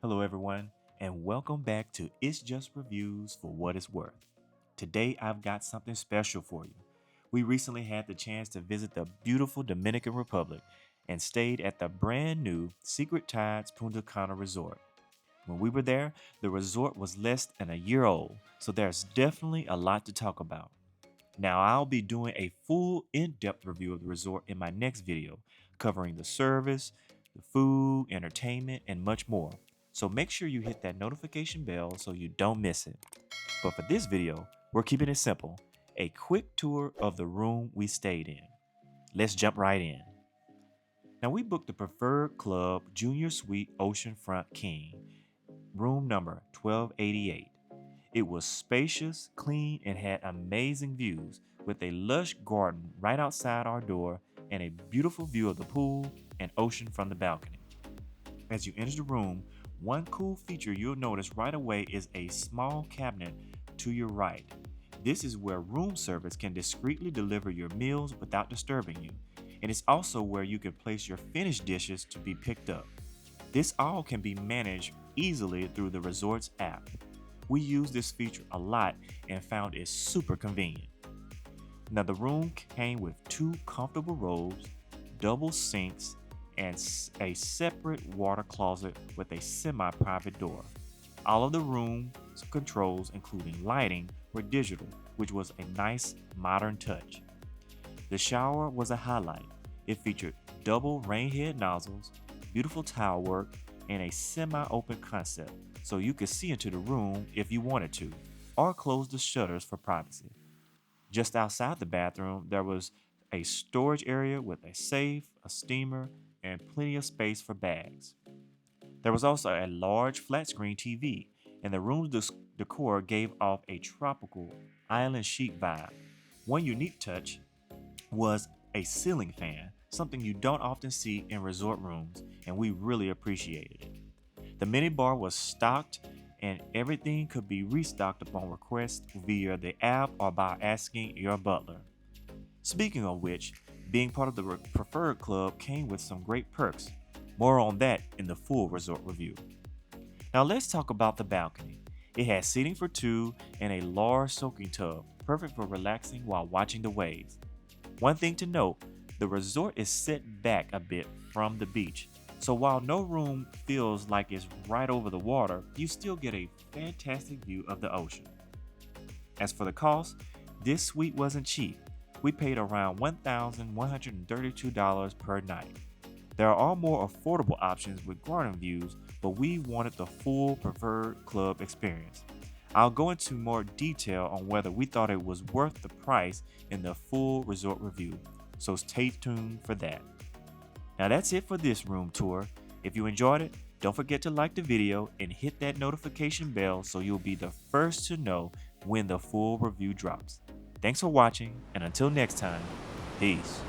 Hello, everyone, and welcome back to It's Just Reviews for What It's Worth. Today, I've got something special for you. We recently had the chance to visit the beautiful Dominican Republic and stayed at the brand new Secret Tides Punta Cana resort. When we were there, the resort was less than a year old, so there's definitely a lot to talk about. Now, I'll be doing a full in-depth review of the resort in my next video, covering the service, the food, entertainment, and much more. So make sure you hit that notification bell so you don't miss it. But for this video, we're keeping it simple, a quick tour of the room we stayed in. Let's jump right in. Now, we booked the Preferred Club Junior Suite Oceanfront King, room number 1288. It was spacious, clean, and had amazing views with a lush garden right outside our door and a beautiful view of the pool and ocean from the balcony. As you enter the room, one cool feature you'll notice right away is a small cabinet to your right. This is where room service can discreetly deliver your meals without disturbing you, and it's also where you can place your finished dishes to be picked up. This all can be managed easily through the resort's app. We used this feature a lot and found it super convenient. Now, the room came with two comfortable robes, double sinks, and a separate water closet with a semi-private door. All of the room's controls, including lighting, were digital, which was a nice modern touch. The shower was a highlight. It featured double rainhead nozzles, beautiful tile work, and a semi-open concept, so you could see into the room if you wanted to, or close the shutters for privacy. Just outside the bathroom, there was a storage area with a safe, a steamer, and plenty of space for bags. There was also a large flat screen TV, and the room's decor gave off a tropical island chic vibe. One unique touch was a ceiling fan, something you don't often see in resort rooms, and we really appreciated it. The minibar was stocked, and everything could be restocked upon request via the app or by asking your butler. Speaking of which, being part of the Preferred Club came with some great perks. More on that in the full resort review. Now let's talk about the balcony. It has seating for two and a large soaking tub, perfect for relaxing while watching the waves. One thing to note, the resort is set back a bit from the beach, so while no room feels like it's right over the water, you still get a fantastic view of the ocean. As for the cost, this suite wasn't cheap. We paid around $1,132 per night. There are more affordable options with garden views, but we wanted the full Preferred Club experience. I'll go into more detail on whether we thought it was worth the price in the full resort review, so stay tuned for that. Now that's it for this room tour. If you enjoyed it, don't forget to like the video and hit that notification bell so you'll be the first to know when the full review drops. Thanks for watching, and until next time, peace.